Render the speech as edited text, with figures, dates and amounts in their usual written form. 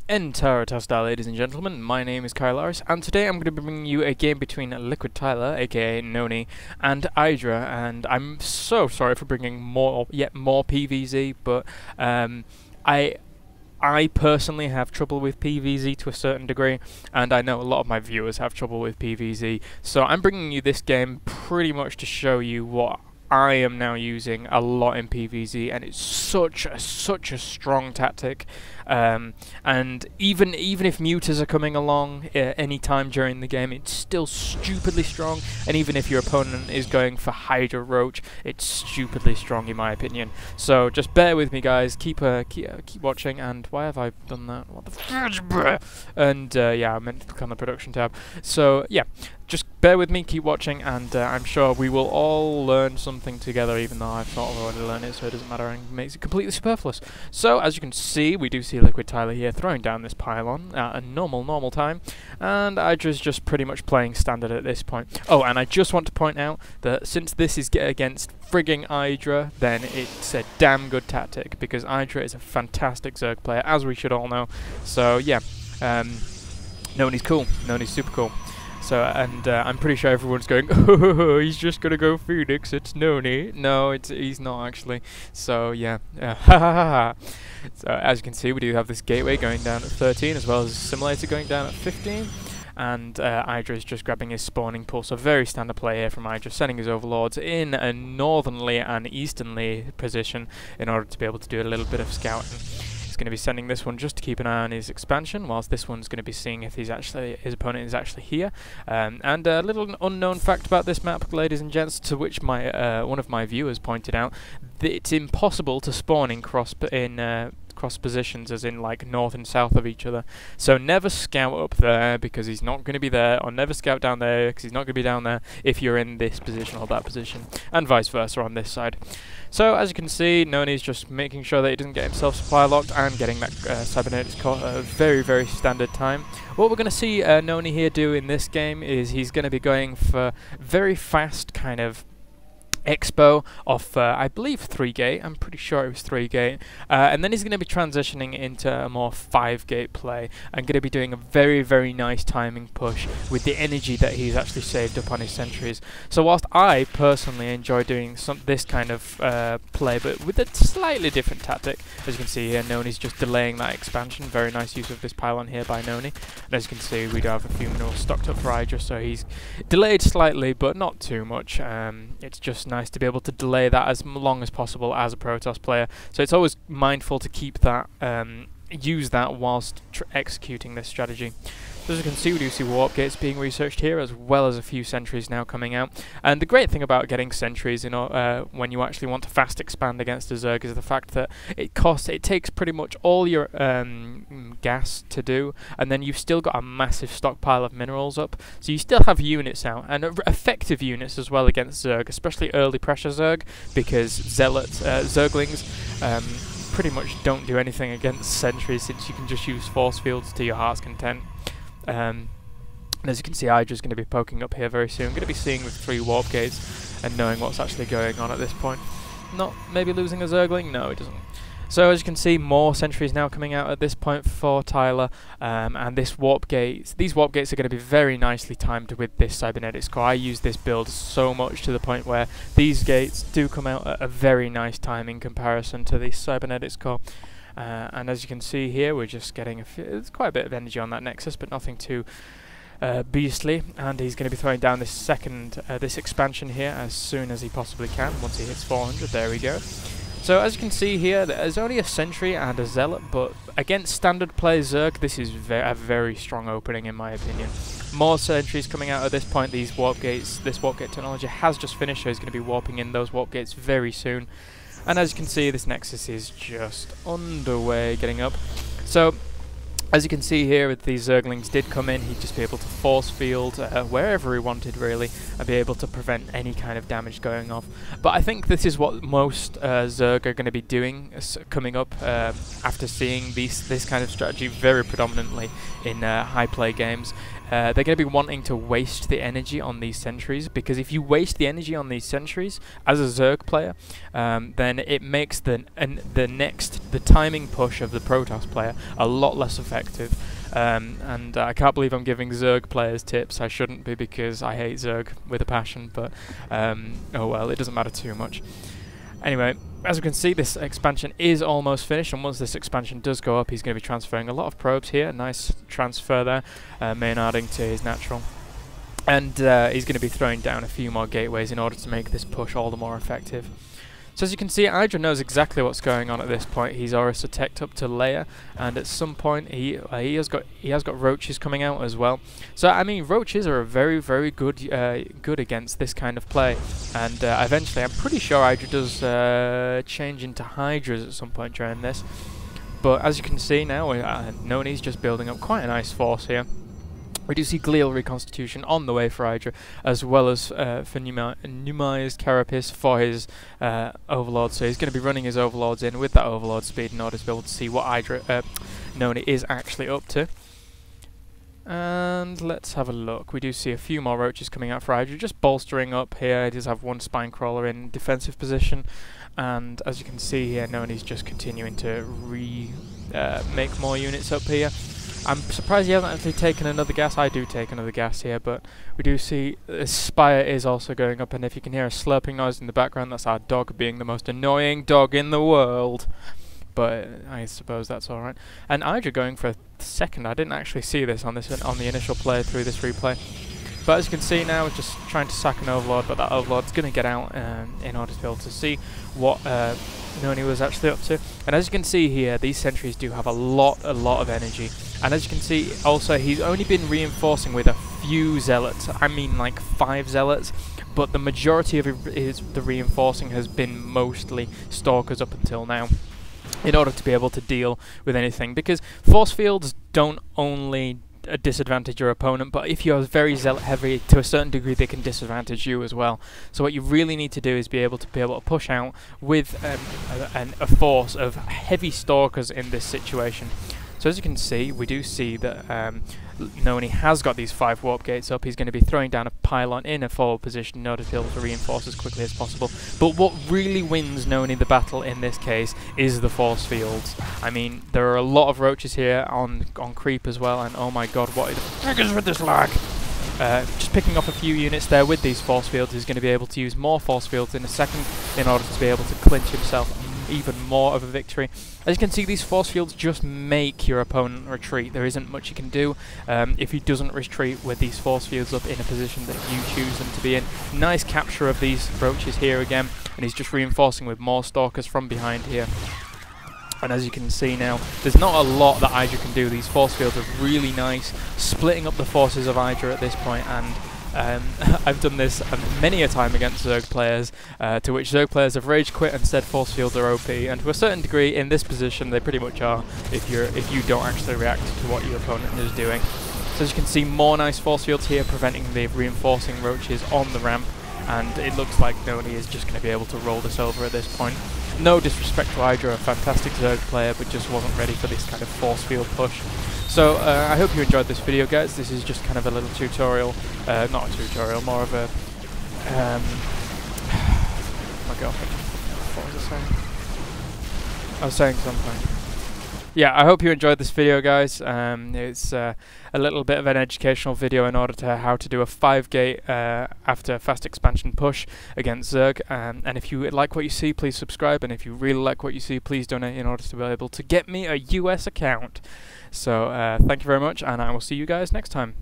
Entire Hostile, ladies and gentlemen, my name is Kylaris, and today I'm going to be bringing you a game between LiquidTyler, aka Noni, and EGIdrA, and I'm so sorry for bringing yet more PvZ, but I personally have trouble with PvZ to a certain degree, and I know a lot of my viewers have trouble with PvZ, so I'm bringing you this game pretty much to show you what I am now using a lot in PvZ, and it's such a strong tactic. And even if mutas are coming along any time during the game, it's still stupidly strong. And even if your opponent is going for Hydra Roach, it's stupidly strong in my opinion. So just bear with me, guys. Keep watching. And why have I done that? What the fudge, bruh? And yeah, I meant to click on the production tab. So yeah. Just bear with me, keep watching, and I'm sure we will all learn something together, even though I've sort of already learned it, so it doesn't matter and makes it completely superfluous. So, as you can see, we do see LiquidTyler here throwing down this pylon at a normal time, and EGIdRA's just pretty much playing standard at this point. Oh, and I just want to point out that since this is against frigging EGIdRA, then it's a damn good tactic, because EGIdRA is a fantastic Zerg player, as we should all know. So, yeah, Noni's cool. Noni's super cool. So, and I'm pretty sure everyone's going, oh, he's just gonna go Phoenix, it's Noni. No, he's not actually. So, yeah. So, as you can see, we do have this gateway going down at 13, as well as a simulator going down at 15. And EGIdRA is just grabbing his spawning pool. So, very standard play here from EGIdRA, sending his overlords in a northernly and easternly position in order to be able to do a little bit of scouting. He's going to be sending this one just to keep an eye on his expansion, whilst this one's going to be seeing if his opponent is actually here. And a little unknown fact about this map, ladies and gents, to which my one of my viewers pointed out, that it's impossible to spawn in cross positions, as in like north and south of each other. So never scout up there because he's not going to be there, or never scout down there because he's not going to be down there if you're in this position or that position, and vice versa on this side. So as you can see, Noni's just making sure that he doesn't get himself supply locked and getting that cybernetics core at a very standard time. What we're going to see Noni here do in this game is he's going to be going for very fast kind of expo off, I believe 3-gate, I'm pretty sure it was 3-gate, and then he's going to be transitioning into a more 5-gate play and going to be doing a very nice timing push with the energy that he's actually saved up on his sentries. So whilst I personally enjoy doing this kind of play, but with a slightly different tactic, as you can see here, Noni's just delaying that expansion. Very nice use of this pylon here by Noni, and as you can see, we do have a few minerals stocked up for EGIdRA, so he's delayed slightly, but not too much. It's just nice to be able to delay that as long as possible as a Protoss player. So it's always mindful to keep that, use that whilst executing this strategy. So as you can see, we do see warp gates being researched here, as well as a few sentries now coming out. And the great thing about getting sentries, when you actually want to fast expand against a Zerg, is the fact that it takes pretty much all your gas to do, and then you've still got a massive stockpile of minerals up. So you still have units out, and effective units as well against Zerg, especially early pressure Zerg, because Zerglings pretty much don't do anything against sentries, since you can just use force fields to your heart's content. And as you can see, EGIdRA's going to be poking up here very soon. Going to be seeing with 3 warp gates and knowing what's actually going on at this point. Not maybe losing a Zergling? No, it doesn't. So as you can see, more sentries now coming out at this point for Tyler, and these warp gates are going to be very nicely timed with this cybernetics core. I use this build so much to the point where these gates do come out at a very nice time in comparison to the cybernetics core. And as you can see here, we're just getting there's quite a bit of energy on that Nexus, but nothing too beastly. And he's going to be throwing down this this expansion here as soon as he possibly can. Once he hits 400, there we go. So as you can see here, there's only a sentry and a zealot, but against standard play Zerg, this is a very strong opening in my opinion. More sentries coming out at this point. These warp gates, this warp gate technology has just finished, so he's going to be warping in those warp gates very soon. And as you can see, this Nexus is just underway, getting up. So, as you can see here, if these Zerglings did come in, he'd just be able to force field wherever he wanted, really, and be able to prevent any kind of damage going off. But I think this is what most Zerg are going to be doing coming up after seeing this kind of strategy very predominantly in high play games. they're going to be wanting to waste the energy on these sentries, because if you waste the energy on these sentries as a Zerg player, then it makes the timing push of the Protoss player a lot less effective. And I can't believe I'm giving Zerg players tips. I shouldn't be, because I hate Zerg with a passion, but oh well, it doesn't matter too much. Anyway, as we can see, this expansion is almost finished, and once this expansion does go up, he's going to be transferring a lot of probes here. Nice transfer there, Maynarding to his natural. And he's going to be throwing down a few more gateways in order to make this push all the more effective. So as you can see, EGIdrA knows exactly what's going on at this point. He's Orisa teched up to layer, and at some point he has got roaches coming out as well. So I mean, roaches are a very, very good against this kind of play. And eventually, I'm pretty sure EGIdRA does change into hydras at some point during this. But as you can see now, Noni's just building up quite a nice force here. We do see glial reconstitution on the way for EGIdRA, as well as for Numized Carapace for his Overlord. So he's going to be running his Overlords in with that Overlord speed in order to be able to see what Noni is actually up to. And let's have a look. We do see a few more roaches coming out for EGIdRA, just bolstering up here. He does have one spine crawler in defensive position, and as you can see here, Noni's just continuing to make more units up here. I'm surprised he hasn't actually taken another gas. I do take another gas here, but we do see the Spire is also going up, and if you can hear a slurping noise in the background, that's our dog being the most annoying dog in the world. But I suppose that's alright. And EGIdRA going for a second. I didn't actually see this on the initial play through this replay. But as you can see now, we're just trying to sack an Overlord, but that Overlord's going to get out in order to be able to see what Noni was actually up to. And as you can see here, these sentries do have a lot of energy. And as you can see, also, he's only been reinforcing with a few zealots. I mean, like 5 zealots. But the majority of the reinforcing has been mostly stalkers up until now, in order to be able to deal with anything. Because force fields don't only disadvantage your opponent, but if you're very zealot heavy, to a certain degree they can disadvantage you as well. So what you really need to do is be able to push out with a force of heavy stalkers in this situation. So as you can see, we do see that Noni has got these 5 warp gates up. He's going to be throwing down a pylon in a forward position in order to be able to reinforce as quickly as possible. But what really wins Noni the battle in this case is the force fields. I mean, there are a lot of roaches here on creep as well, and oh my god, what the frick is with this lag? Just picking off a few units there with these force fields. He's going to be able to use more force fields in a second in order to be able to clinch himself even more of a victory. As you can see, these force fields just make your opponent retreat. There isn't much you can do if he doesn't retreat with these force fields up in a position that you choose them to be in. Nice capture of these roaches here again, and he's just reinforcing with more stalkers from behind here. And as you can see now, there's not a lot that EGIdRA can do. These force fields are really nice, splitting up the forces of EGIdRA at this point, and I've done this many a time against Zerg players, to which Zerg players have rage quit and said force fields are OP, and to a certain degree in this position they pretty much are if you don't actually react to what your opponent is doing. So as you can see, more nice force fields here preventing the reinforcing roaches on the ramp, and it looks like Noni is just going to be able to roll this over at this point. No disrespect to EGIdRA, a fantastic Zerg player, but just wasn't ready for this kind of force field push. So I hope you enjoyed this video, guys. This is just kind of a little tutorial, not a tutorial, more of a my girlfriend. What was I saying? I was saying something. Yeah, I hope you enjoyed this video, guys. It's a little bit of an educational video in order to how to do a 5-gate after fast expansion push against Zerg. And if you like what you see, please subscribe. And if you really like what you see, please donate in order to be able to get me a US account. So thank you very much, and I will see you guys next time.